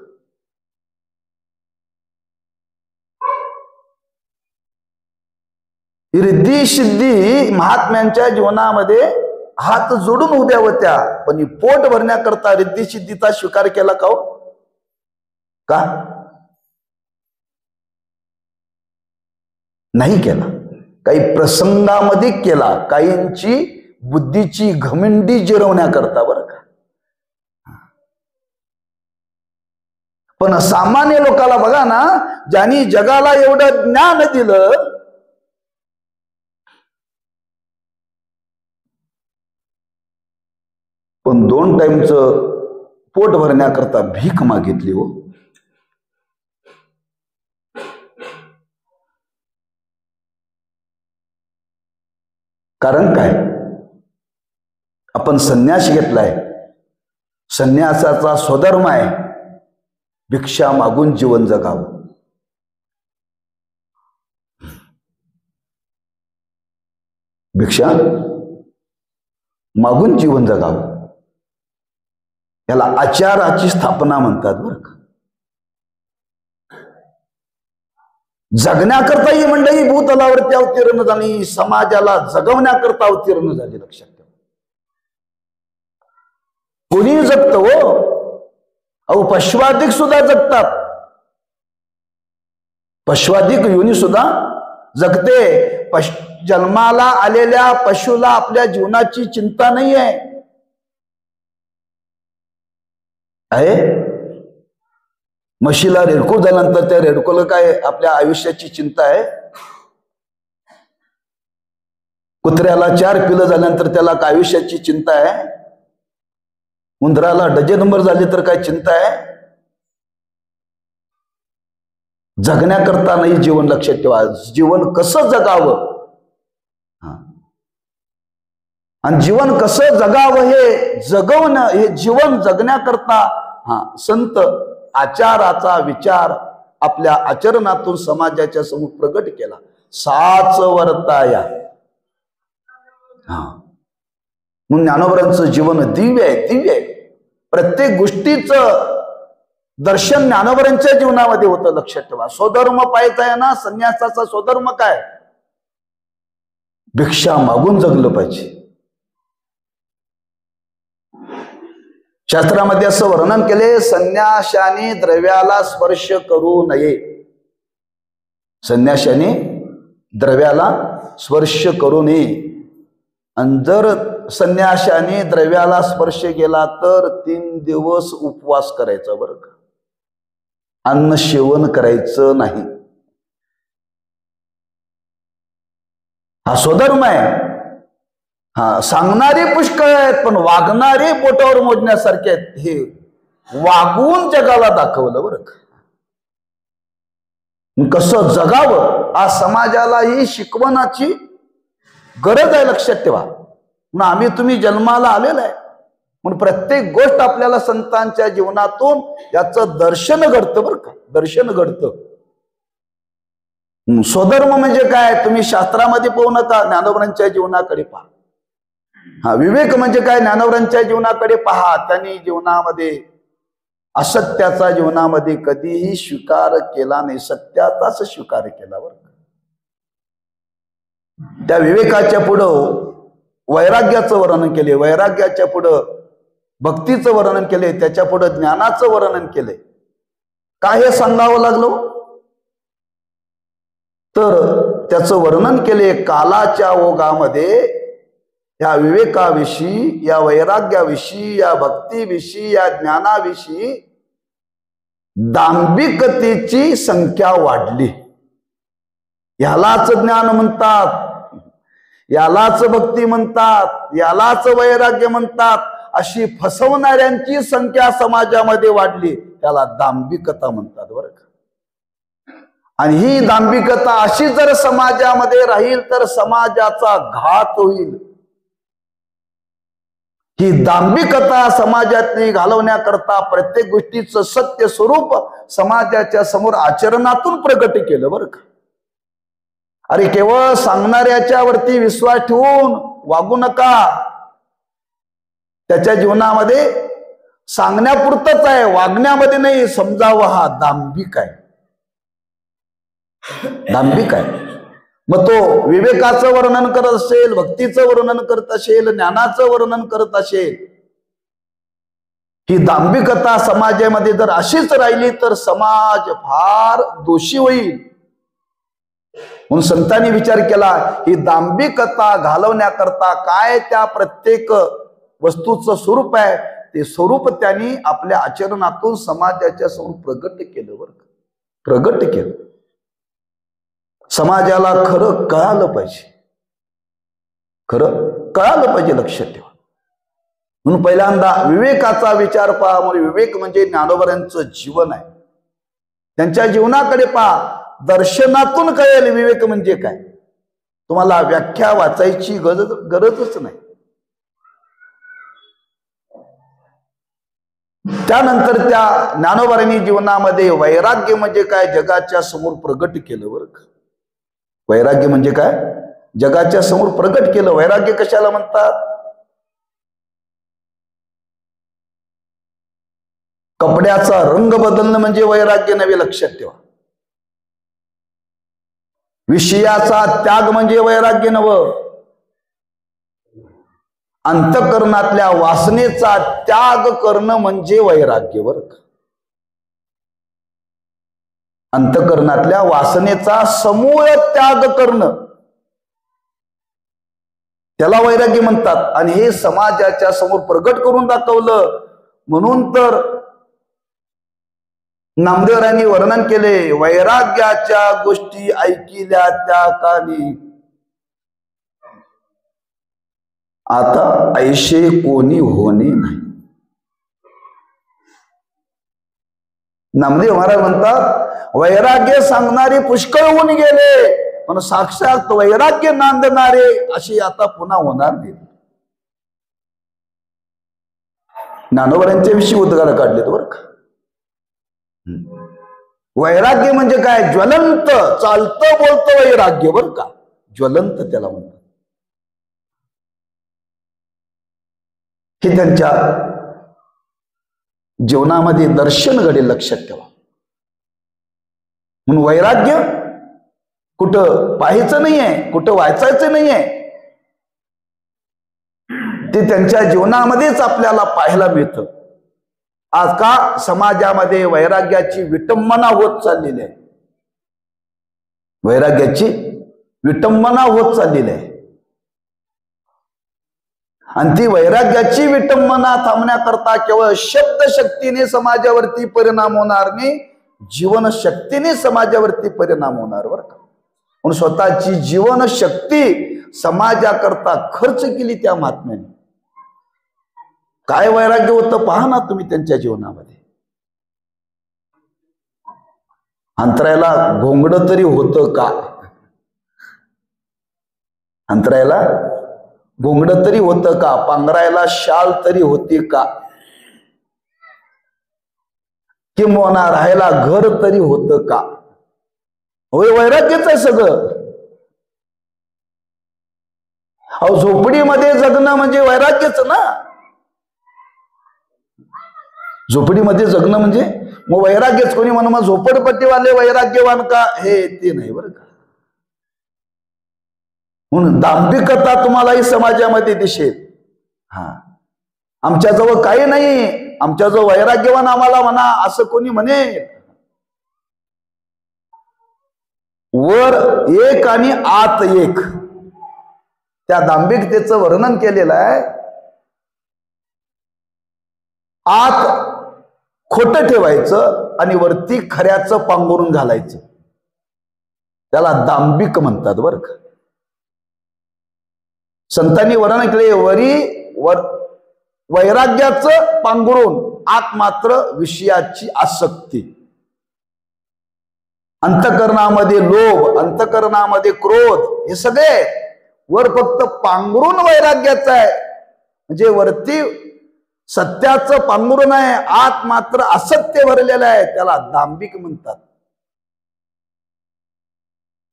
रिद्धी सिद्धी महात्म्यांच्या जीवनामध्ये हात जोडून उभ्या होत्या, पण पोट भरण्याकरता रिद्धी सिद्धीचा स्वीकार केला का हो? का नाही केला? काही प्रसंगामध्ये केला, काहींची बुद्धीची घमंडी जिरवण्याकरता बरं का. पण सामान्य लोकाला बघा ना, ज्यांनी जगाला एवढं ज्ञान दिलं, पण 2 टाइमचं पोट भरण्याकरता भीक मागितली हो. कारण काय? आपण संन्यास घेतलाय, संन्यासाचा स्वधर्म आहे भिक्षा मागून जीवन जगावं. भिक्षा मागून जीवन जगावं, याला आचाराची स्थापना म्हणतात बरं का. जगण्याकरता ही मंडळी भूतलावरती अवतीर्ण झाली, समाजाला जगवण्याकरता अवतीर्ण झाली. लक्षात ठेवा. कोणी जगत हो, अहो पशुवादिक सुद्धा जगतात. पशुवादिक योनी सुद्धा जगते. जन्माला आलेल्या पशुला आपल्या जीवनाची चिंता नाही आहे. म्हशीला रेडकू झाल्यानंतर त्या रेडकोला काय आपल्या आयुष्याची चिंता आहे? कुत्र्याला 4 पिलं झाल्यानंतर त्याला काय आयुष्याची चिंता आहे? उंदराला डझन नंबर झाले तर काय चिंता आहे? जगण्याकरता नाही जीवन. लक्षात ठेवा. जीवन कसं जगावं आणि जीवन कसं जगावं हे जगवणं, हे जीवन जगण्याकरता संत आचाराचा विचार आपल्या आचरणातून समाजाच्या समोर प्रगट केला. साच वर्ताया. म्हणून ज्ञानोबरांचं जीवन दिव्य आहे, दिव्य आहे. प्रत्येक गोष्टीचं दर्शन ज्ञानोबरांच्या जीवनामध्ये होतं. लक्षात ठेवा. स्वधर्म पाहायचा आहे ना, संन्यासाचा स्वधर्म काय? भिक्षा मागून जगलं पाहिजे. शास्त्रामध्ये असं वर्णन केले, संन्याशाने द्रव्याला स्पर्श करू नये. संन्याशाने द्रव्याला स्पर्श करू नये. आणि जर संन्याशाने द्रव्याला स्पर्श केला तर 3 दिवस उपवास करायचा बरं का. अन्न सेवन करायचं नाही. हा स्वधर्म आहे. सांगणारे पुष्कळ आहेत पण वागणारे बोटावर मोजण्यासारखे आहेत. हे वागून जगाला दाखवलं बरं का. कसं जगावं आज समाजाला ही शिकवणाची गरज आहे. लक्षात ठेवा. म्हणून आम्ही तुम्ही जन्माला आलेला आहे म्हणून प्रत्येक गोष्ट आपल्याला संतांच्या जीवनातून याचं दर्शन घडतं बरं का. दर्शन घडतं. स्वधर्म म्हणजे काय? तुम्ही शास्त्रामध्ये पाहू नका, ज्ञानोबरांच्या जीवनाकडे पहा. विवेक म्हणजे काय? ज्ञानोबरांच्या जीवनाकडे पहा. त्यांनी जीवनामध्ये असत्याचा जीवनामध्ये कधीही स्वीकार केला नाही, सत्याचाच स्वीकार केला बरं. त्या विवेकाच्या पुढं वैराग्याचं वर्णन केले, वैराग्याच्या पुढं भक्तीचं वर्णन केले, त्याच्या पुढं ज्ञानाचं वर्णन केले. काय हे सांगावं लागलं? तर त्याचं वर्णन केले. कालाच्या ओघामध्ये या विवेकाविषयी, या वैराग्याविषयी, या भक्तीविषयी, या ज्ञानाविषयी दांभिकतेची संख्या वाढली. यालाच ज्ञान म्हणतात, यालाच भक्ती म्हणतात, यालाच वैराग्य म्हणतात. अशी फसवणाऱ्यांची संख्या समाजामध्ये वाढली. त्याला दांभिकता म्हणतात बरं का. आणि ही दांभिकता अशी जर समाजामध्ये राहील तर समाजाचा घात होईल. ही दांभिकता समाजातली घालवण्याकरता प्रत्येक गोष्टीचं सत्य स्वरूप समाजाच्या समोर आचरणातून प्रगट केलं बरं का. अरे केवळ सांगणाऱ्याच्या वरती विश्वास ठेवून वागू नका. त्याच्या जीवनामध्ये सांगण्यापुरतच आहे, वागण्यामध्ये नाही. समजावं हा दांभिक आहे, दांभिक आहे. मग तो विवेकाचं वर्णन करत असेल, भक्तीचं वर्णन करत असेल, ज्ञानाचं वर्णन करत असेल. ही दांभिकता समाजामध्ये जर अशीच राहिली तर समाज फार दोषी होईल. म्हणून संतांनी विचार केला, ही दांभिकता घालवण्याकरता काय त्या प्रत्येक वस्तूचं स्वरूप आहे, ते स्वरूप त्यांनी आपल्या आचरणातून समाजाच्या समोर प्रगट केलं बरं, प्रगट केलं. समाजाला खरं कळालं पाहिजे, खरं कळालं पाहिजे. लक्षात ठेवा. म्हणून पहिल्यांदा विवेकाचा विचार पहा. म्हणजे विवेक म्हणजे ज्ञानोबरांचं जीवन आहे. त्यांच्या जीवनाकडे पहा. दर्शनातून कळेल विवेक म्हणजे काय. तुम्हाला व्याख्या वाचायची गरजच नाही. त्यानंतर त्या ज्ञानोबांनी जीवनामध्ये वैराग्य म्हणजे काय जगाच्या समोर प्रगट केलं बरं का. वैराग्य म्हणजे काय जगाच्या समोर प्रगट केलं. वैराग्य कशाला म्हणतात? कपड्याचा रंग बदलणं म्हणजे वैराग्य नव्हे, लक्षात ठेवा. विषयाचा त्याग म्हणजे वैराग्य नव्हे, अंतःकरणातल्या वासनेचा त्याग करणं म्हणजे वैराग्य बरं का. अंतःकरणातल्या वासनेचा समूळ त्याग करणं त्याला वैराग्य म्हणतात. आणि हे समाजाच्या समोर प्रगट करून दाखवलं. म्हणून तर नामदेवरायांनी वर्णन केले, वैराग्याच्या गोष्टी ऐकिल्या त्या कानी आता ऐशे कोणी होणे नाही. नामदेव महाराज म्हणतात वैराग्य सांगणारे पुष्कळ होऊन गेले, पण साक्षात वैराग्य नांदणारे अशी आता पुन्हा होणार नाही. ज्ञानोबांच्या विषयी उद्गार काढलेत बरं का. वैराग्य म्हणजे काय? ज्वलंत चालतं बोलतं वैराग्य बरं का. ज्वलंत त्याला म्हणतात. हे त्यांच्या जीवनामध्ये दर्शन घडेल, लक्षात ठेवा. म्हणून वैराग्य कुठं पाहायचं नाहीये, कुठं वाचायचं नाहीये, ते त्यांच्या जीवनामध्येच आपल्याला पाहायला मिळतं. आज का समाजामध्ये वैराग्याची विटंबना होत चाललेली आहे. वैराग्याची विटंबना होत चाललेली आहे. आणि ती वैराग्याची विटंबना थांबण्याकरता केवळ शब्दशक्तीने समाजावरती परिणाम होणार नाही, जीवनशक्तीने समाजावरती परिणाम होणार बरं का. म्हणून स्वतःची जीवनशक्ती समाजाकरता खर्च केली त्या महात्म्याने. काय वैराग्य होतं पहा ना तुम्ही त्यांच्या जीवनामध्ये. अंतरायला घोंगड तरी होतं का? अंतरायला घोंगड तरी होतं का? पांघरायला शाल तरी होती का? किंवा राहायला घर तरी होतं का? होय, वैराग्यच आहे सगळं. अहो, झोपडीमध्ये जगणं म्हणजे वैराग्यच ना. झोपडीमध्ये जगणं म्हणजे मग वैराग्यच. कोणी म्हणून मग झोपडपट्टीवाले वैराग्यवान का? हे ते नाही बरं का. म्हणून दांभिकता तुम्हालाही समाजामध्ये दिसेल. हा, आमच्याजवळ काही नाही, आमच्याजवळ वैराग्यवान आम्हाला म्हणा असं कोणी म्हणेल. वर एक आणि आत एक, त्या दांभिकतेचं वर्णन केलेलं आहे. आत खोटं ठेवायचं आणि वरती खऱ्याचं पांघरून घालायचं, त्याला दांभिक म्हणतात बरं का. संतांनी वर्णन केले, वैराग्याचं पांघरून आत मात्र विषयाची आसक्ती. अंतःकरणामध्ये लोभ, अंतःकरणामध्ये क्रोध, हे सगळे वर फक्त पांघरून वैराग्याचं आहे. म्हणजे वरती सत्याचं पांघरून आहे, आत मात्र असत्य भरलेलं आहे, त्याला दांभिक म्हणतात.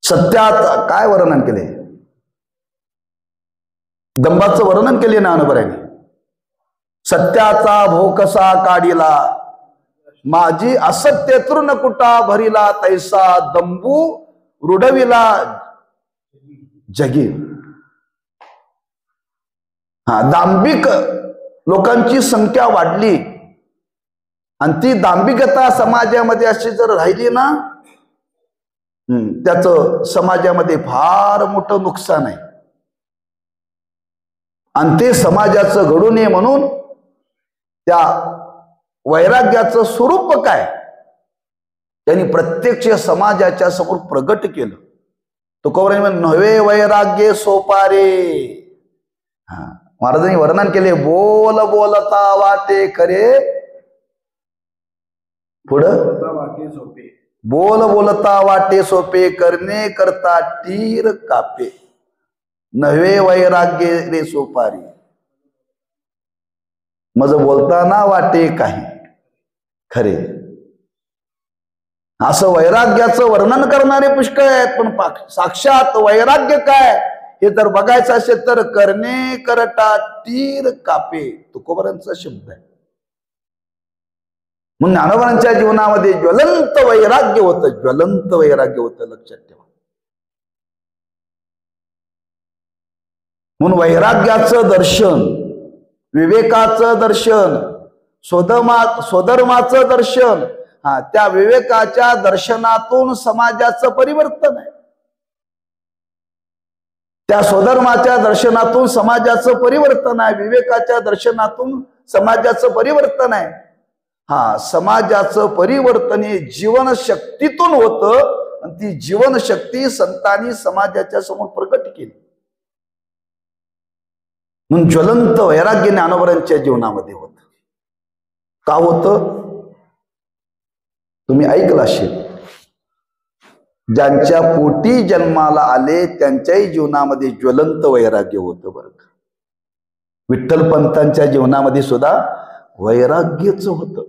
सत्यात काय वर्णन केले? दंभाचं वर्णन केले ज्ञानोबांनी. सत्याचा भोकसा काढिला, माझी असत्य तृण कुटा भरिला, तैसा दंभू रुडविला जगी. हा, दांभिक लोकांची संख्या वाढली आणि ती दांभिकता समाजामध्ये अशी जर राहिली ना, त्याचं समाजामध्ये फार मोठं नुकसान आहे. आणि ते समाजाचं घडू नये म्हणून त्या वैराग्याचं स्वरूप काय त्यांनी प्रत्यक्ष समाजाच्या समोर प्रगट केलं. तुकोबारांनी नव्हे वैराग्य सोपारे. हा, महाराजांनी वर्णन केले, बोल बोलता वाटे खरे, पुढं बोल बोलता वाटे सोपे, करणे करता तीर कापे. नव्हे वैराग्य रे सोपारी, मज बोलताना वाटे काही खरे. असं वैराग्याचं वर्णन करणारे पुष्कळ आहेत, पण साक्षात वैराग्य काय हे जर बघायचं असेल तर करणे करटा तीर कापे, तुकोबरांचा शब्द आहे. म्हणून ज्ञानोबांच्या जीवनामध्ये ज्वलंत वैराग्य होतं, ज्वलंत वैराग्य होतं, लक्षात ठेवा. म्हणून वैराग्याचं दर्शन, विवेकाचं दर्शन, स्वधर्माचं दर्शन, त्या विवेकाच्या दर्शनातून समाजाचं परिवर्तन आहे. त्या स्वधर्माच्या दर्शनातून समाजाचं परिवर्तन आहे, विवेकाच्या दर्शनातून समाजाचं परिवर्तन आहे. समाजाचं परिवर्तन हे जीवनशक्तीतून होतं आणि ती जीवनशक्ती संतांनी समाजाच्या समोर प्रकट केली. म्हणून ज्वलंत वैराग्य ज्ञानोबरांच्या जीवनामध्ये होत. का होतं तुम्ही ऐकलं असेल. ज्यांच्या पोटी जन्माला आले त्यांच्याही जीवनामध्ये ज्वलंत वैराग्य होतं बरं का. विठ्ठलपंतांच्या जीवनामध्ये सुद्धा वैराग्यच होतं.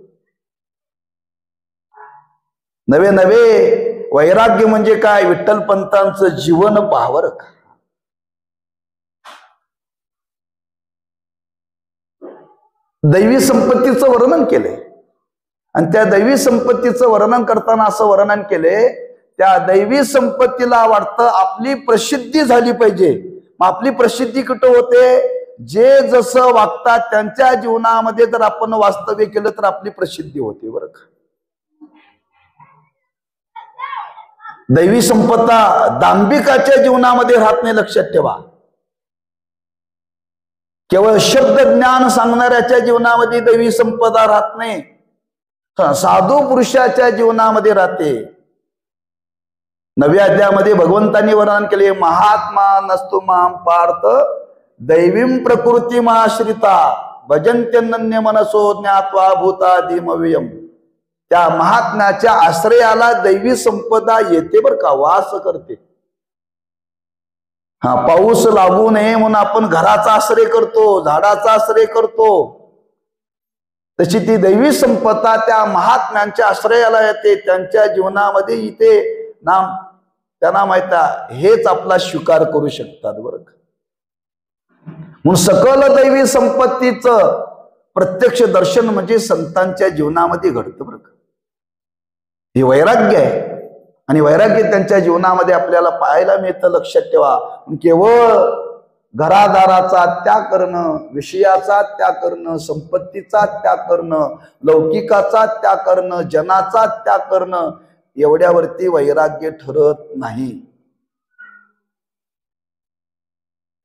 नवे नवे वैराग्य म्हणजे काय, विठ्ठलपंतांचं जीवन पाहावर का. दैवी संपत्तीचं वर्णन केलंय आणि त्या दैवी संपत्तीचं वर्णन करताना असं वर्णन केले, त्या दैवी संपत्तीला वाटतं आपली प्रसिद्धी झाली पाहिजे. मग आपली प्रसिद्धी कुठं होते, जे जसं वागतात त्यांच्या जीवनामध्ये जर आपण वास्तव्य केलं तर आपली प्रसिद्धी होते बरं का. दैवी संपत्ता दांभिकाच्या जीवनामध्ये राहत नाही, लक्षात ठेवा. केवळ शब्द ज्ञान सांगणाऱ्याच्या जीवनामध्ये दैवी संपदा राहत नाही, साधू पुरुषाच्या जीवनामध्ये राहते. नव्या अध्यायामध्ये भगवंतांनी वर्णन केले, महात्मा नस्तु माम पार्थ दैवीम प्रकृती माश्रिता भजन्त्यनन्य मनसो ज्ञात्वा भूतादिमव्ययम. त्या महात्म्याच्या आश्रयाला दैवी संपदा येते बर का, वास करते. पाऊस लागू नये म्हणून आपण घराचा आश्रय करतो, झाडाचा आश्रय करतो, तशी ती दैवी संपदा त्या महात्म्यांच्या आश्रयाला येते. त्यांच्या जीवनामध्ये इथे त्यांना माहित हेच आपला स्वीकार करू शकतात बरं का. म्हणून सकल दैवी संपत्तीचं प्रत्यक्ष दर्शन म्हणजे संतांच्या जीवनामध्ये घडतं बरं का. हे वैराग्य आहे आणि वैराग्य त्यांच्या जीवनामध्ये आपल्याला पाहायला मिळतं, लक्षात ठेवा. केवळ घरादाराचा त्याग करणं, विषयाचा त्याग करणं, संपत्तीचा त्याग करणं, लौकिकाचा त्याग करणं, जनाचा त्याग करणं एवढ्यावरती वैराग्य ठरत नाही.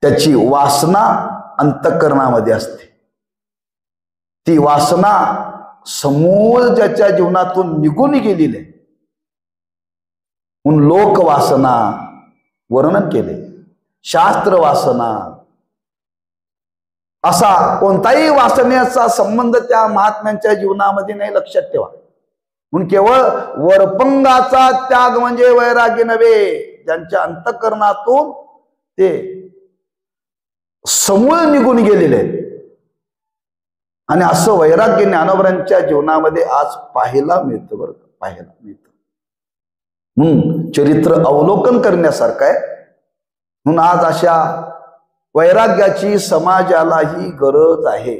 त्याची वासना अंतःकरणामध्ये असते. ती वासना समूळ ज्याच्या जीवनातून निघून गेलेली आहे. म्हणून लोक वासना वर्णन केले, शास्त्र वासना, असा कोणताही वासनेचा संबंध त्या महात्म्यांच्या जीवनामध्ये नाही, लक्षात ठेवा. म्हणून केवळ वरपंगाचा त्याग म्हणजे वैराग्य नव्हे, ज्यांच्या अंतःकरणातून ते समूळ निघून गेलेले आहेत. आणि असं वैराग्य ज्ञानोबरांच्या जीवनामध्ये आज पाहायला मिळतं बरं, पाहायला मिळतं. म्हणून चरित्र अवलोकन करण्यासारखं आहे. म्हणून आज अशा वैराग्याची समाजालाही गरज आहे,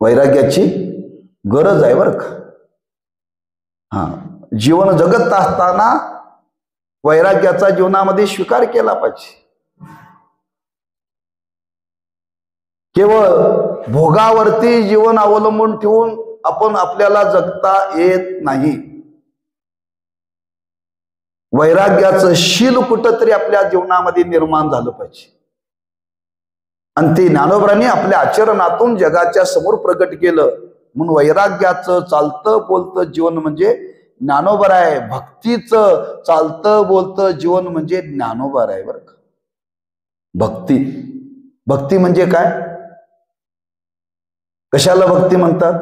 वैराग्याची गरज आहे बरं का. जीवन जगत असताना वैराग्याचा जीवनामध्ये स्वीकार केला पाहिजे. केवळ भोगावरती जीवन अवलंबून ठेवून आपण आपल्याला जगता येत नाही. वैराग्याचं शील कुठंतरी आपल्या जीवनामध्ये निर्माण झालं पाहिजे. आणि ते ज्ञानोबरांनी आपल्या आचरणातून जगाच्या समोर प्रकट केलं. म्हणून वैराग्याचं चालतं बोलतं जीवन म्हणजे ज्ञानोबर आहे. भक्तीचं चालतं बोलतं जीवन म्हणजे ज्ञानोबर आहे बरं का. भक्ती, भक्ती म्हणजे काय, कशाला भक्ती म्हणतात?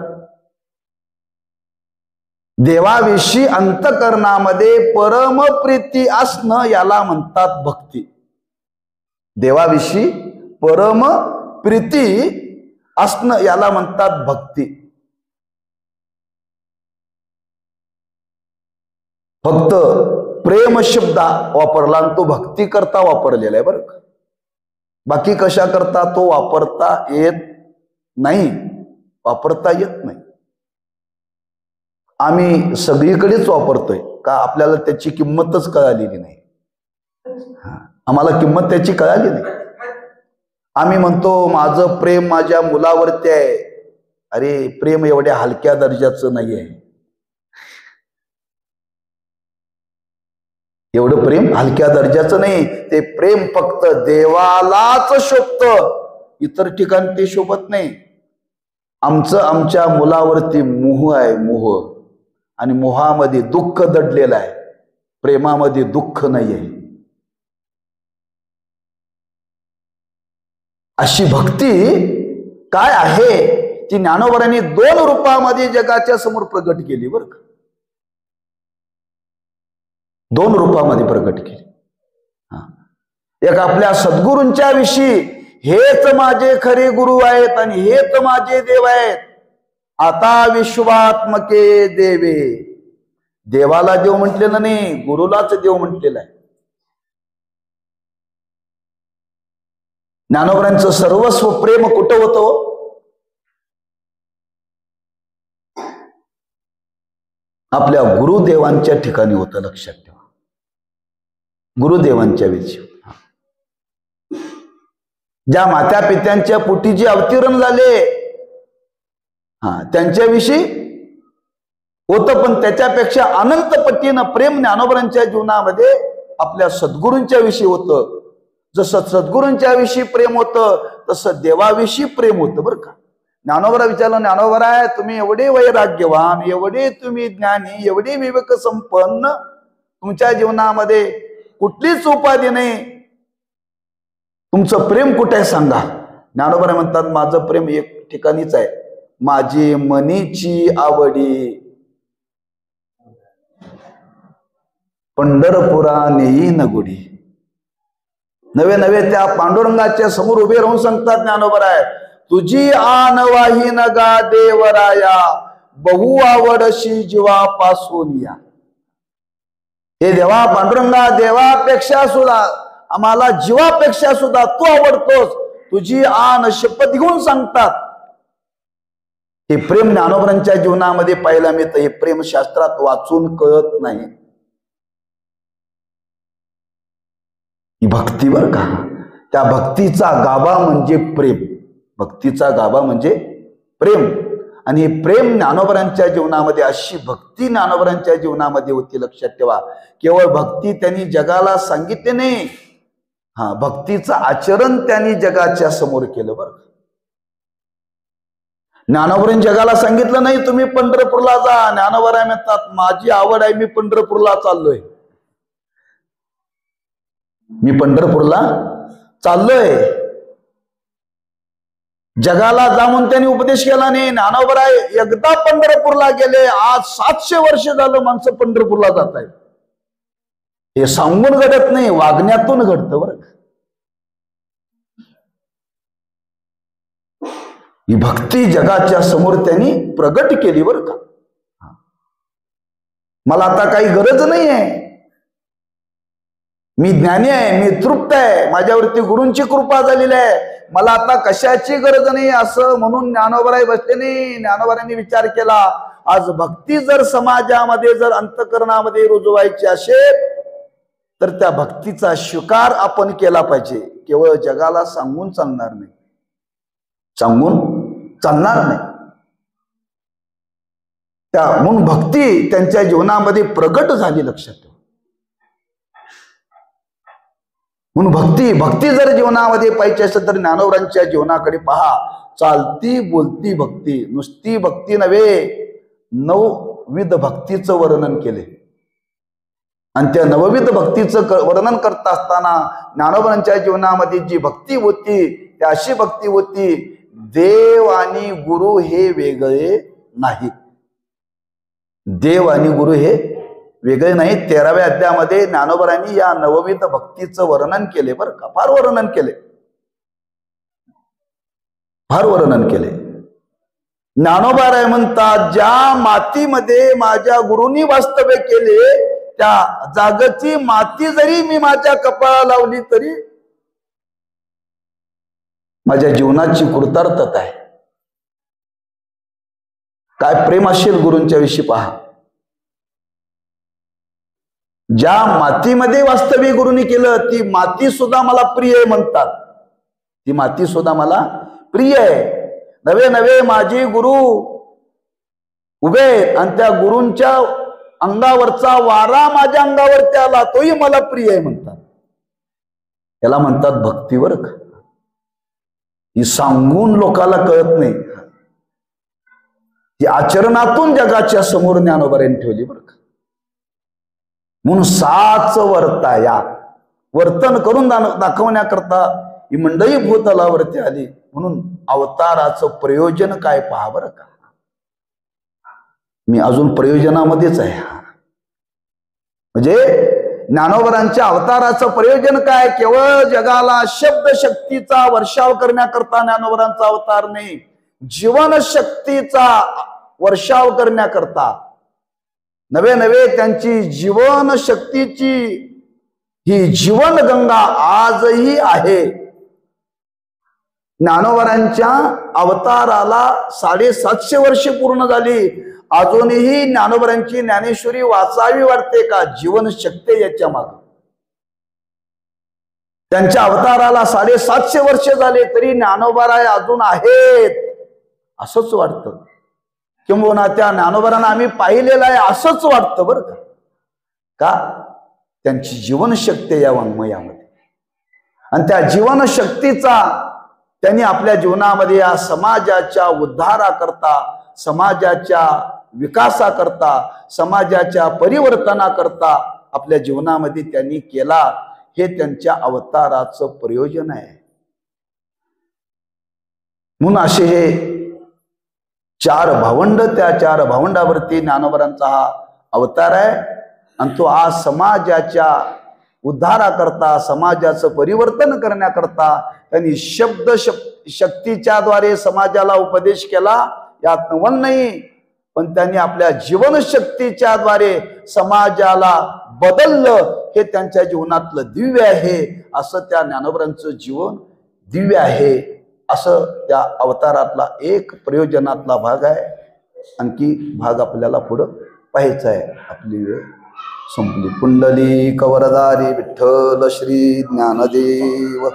देवाविषयी अंतःकरणामध्ये परमप्रीती असणं याला म्हणतात भक्ती. देवाविषयी परम प्रीती असणं याला म्हणतात भक्ती. फक्त प्रेम शब्द वापरला आणि तो भक्ती करता वापरलेला आहे बरं का. बाकी कशा करता तो वापरता येत नाही, वापरता येत नाही. आम्ही सगळीकडेच वापरतोय का आपल्याला त्याची किंमतच कळालेली नाही. आम्हाला किंमत त्याची कळाली नाही. आम्ही म्हणतो माझं प्रेम माझ्या मुलावरती आहे. अरे प्रेम एवढ्या हलक्या दर्जाचं नाही आहे. एवढं प्रेम हलक्या दर्जाचं नाही. ते प्रेम फक्त देवालाच शोभतं, इतर ठिकाणी ते शोभत नाही. आमच्या मुलावरती मोह आहे, मोह. आणि मोहामध्ये दुःख दडलेलं आहे, प्रेमामध्ये दुःख नाही आहे. अशी भक्ती काय आहे ती ज्ञानोबांनी 2 रूपामध्ये जगाच्या समोर प्रगट केली बरं का. 2 रूपामध्ये प्रगट केली. एक आपल्या सद्गुरूंच्या विषयी, हेच माझे खरे गुरु आहेत आणि हेच माझे देव आहेत. आता विश्वात्मके देवे. देवाला देव म्हटलेलं नाही, गुरुलाच देव म्हटलेलं आहे. ज्ञानोबांचं सर्वस्व प्रेम कुठं होतं? आपल्या गुरुदेवांच्या ठिकाणी होतं. लक्षात ठेवा, गुरुदेवांच्या विषयी. ज्या मात्या पित्यांच्या पोटी जे अवतीर्ण झाले त्यांच्याविषयी होतं, पण त्याच्यापेक्षा अनंत पटीनं प्रेम ज्ञानोबांच्या जीवनामध्ये आपल्या सद्गुरूंच्या विषयी होतं. जसं सद्गुरूंच्या विषयी प्रेम होतं तसं देवाविषयी प्रेम होतं बरं का. ज्ञानोबाला विचारलं, ज्ञानोबा तुम्ही एवढे वैराग्यवान, एवढे तुम्ही ज्ञानी, एवढे विवेक संपन्न, तुमच्या जीवनामध्ये कुठलीच उपाधी नाही, तुमचं प्रेम कुठे आहे सांगा. ज्ञानोबा म्हणतात माझं प्रेम एक ठिकाणीच आहे, माझी मनीची आवडी पंढरपुरा नेईन गुढी. नवे नवे त्या पांडुरंगाच्या समोर उभे राहून सांगतात ज्ञानोबा, तुझी आन वाहीन गा देवराया, बहु आवडशी जीवापासून या. हे देवा पांडुरंगा, देवापेक्षा सुद्धा आम्हाला जीवापेक्षा सुद्धा तू आवडतोस, तुझी आन शपथ घेऊन सांगतात. हे प्रेम ज्ञानोबांच्या जीवनामध्ये पाहायला मिळतं. हे प्रेम शास्त्रात वाचून कळत नाही. ही भक्ती बर का. त्या भक्तीचा गाभा म्हणजे प्रेम. भक्तीचा गाभा म्हणजे प्रेम. आणि प्रेम ज्ञानोबांच्या जीवनामध्ये, अशी भक्ती ज्ञानोबांच्या जीवनामध्ये होती. लक्षात ठेवा, केवळ भक्ती त्यांनी जगाला सांगितले नाही, भक्तीचं आचरण त्यांनी जगाच्या समोर केलं बरं. ज्ञानोबांनी जगाला सांगितलं नाही तुम्ही पंढरपूरला जा. ज्ञानोबा म्हणतात माझी आवड आहे, मी पंढरपूरला चाललोय, मी पंढरपूरला चाललोय. जगाला जा म्हणून त्यांनी उपदेश केला नाही. ज्ञानोबा एकदा पंढरपूरला गेले, आज 700 वर्ष झालं माणसं पंढरपूरला जात आहेत. हे सांगून घडत नाही, वागण्यातून घडतं बरं. ही भक्ती जगाच्या समोर त्यांनी प्रगट केली बरं का. मला आता काही गरज नाही आहे, मी ज्ञानी आहे, मी तृप्त आहे, माझ्यावरती गुरूंची कृपा झालेली आहे, मला आता कशाची गरज नाही असं म्हणून ज्ञानोबा बसले नाही. ज्ञानोबांनी विचार केला, आज भक्ती जर समाजामध्ये, जर अंतःकरणामध्ये रुजवायची असेल तर त्या भक्तीचा स्वीकार आपण केला पाहिजे. केवळ जगाला सांगून चालणार नाही, सांगून चालणार नाही. त्या म्हणून भक्ती त्यांच्या जीवनामध्ये प्रगट झाली. लक्षात ठेवा. म्हणून भक्ती जर जीवनामध्ये पाहिजे असेल तर ज्ञानोबांच्या जीवनाकडे पहा. चालती बोलती भक्ती, नुसती भक्ती नव्हे, 9विध भक्तीचं वर्णन केले. आणि त्या 9विध भक्तीचं वर्णन करत असताना ज्ञानोबांच्या जीवनामध्ये जी भक्ती होती ती अशी भक्ती होती, देव आणि गुरु हे वेगळे नाहीत. देव आणि गुरु हे वेगळे नाही. 13व्या अध्यायामध्ये ज्ञानोबारांनी या नवविध भक्तीचं वर्णन केले बरं का. फार वर्णन केले, फार वर्णन केले. ज्ञानोबाराय म्हणतात, ज्या मातीमध्ये माझ्या गुरूंनी वास्तव्य केले त्या जागेची माती जरी मी माझ्या कपाळाला लावली तरी माझ्या जीवनाची कृतार्थता आहे. काय प्रेम असेल गुरूंच्या विषयी पहा. ज्या मातीमध्ये वास्तव्य गुरूंनी केलं ती माती सुद्धा मला प्रिय आहे म्हणतात. ती माती सुद्धा मला प्रिय आहे. नवे नवे माझे गुरु उभे आणि त्या गुरूंच्या अंगावरचा वारा माझ्या अंगावरती आला तोही मला प्रिय आहे म्हणतात. याला म्हणतात भक्तीवर. ही सांगून लोकाला कळत नाही, ती आचरणातून जगाच्या समोर ज्ञानोबारांनी ठेवली बरं का. म्हणून साच वर्ता या वर्तन करून दाखवण्याकरता ही मंडळी भूतलावरती आली. म्हणून अवताराचं प्रयोजन काय पहा बरं का. मी अजून प्रयोजनामध्येच आहे. म्हणजे ज्ञानोबारांच्या अवताराचं प्रयोजन काय? केवळ जगाला शब्द शक्तीचा वर्षाव करण्याकरता ज्ञानोबारांचा अवतार नाही, जीवन शक्तीचा वर्षाव करण्याकरता. नवे नवे त्यांची जीवन शक्तीची ही जीवन गंगा आजही आहे. ज्ञानोबारांच्या अवताराला 750 वर्षे पूर्ण झाली. अजूनही ज्ञानोबारांची ज्ञानेश्वरी वाचावी वाटते का? जीवन शक्ती याच्या मागे. त्यांच्या अवताराला 750 वर्ष झाले तरी ज्ञानोबाराय अजून आहेत असंच वाटतं. किंबहुना त्या ज्ञानोबारांना आम्ही पाहिलेलं आहे असंच वाटतं बरं का. का? त्यांची जीवनशक्ती या वाङ्मयामध्ये. आणि त्या जीवनशक्तीचा त्यांनी आपल्या जीवनामध्ये या समाजाच्या उद्धाराकरता, समाजाच्या विकासाकरता, समाजाच्या परिवर्तनाकरता आपल्या जीवनामध्ये त्यांनी केला. हे त्यांच्या अवताराचं प्रयोजन आहे. म्हणून असे हे 4 भावंड, त्या 4 भावंडावरती ज्ञानोबारांचा हा अवतार आहे. आणि तो आज समाजाच्या उद्धाराकरता, समाजाचं परिवर्तन करण्याकरता त्यांनी शब्द शक्तीच्या द्वारे समाजाला उपदेश केला, यात नवल नाही. पण त्यांनी आपल्या जीवनशक्तीच्या द्वारे समाजाला बदललं. हे त्यांच्या जीवनातलं दिव्य आहे. असं त्या ज्ञानोबारांचं जीवन दिव्य आहे. असं त्या अवतारातला एक प्रयोजनातला भाग आहे. आणखी भाग आपल्याला पुढं पाहायचा आहे. आपली वेळ संपली. पुंडलिक वरदारी विठ्ठल श्री ज्ञानदेव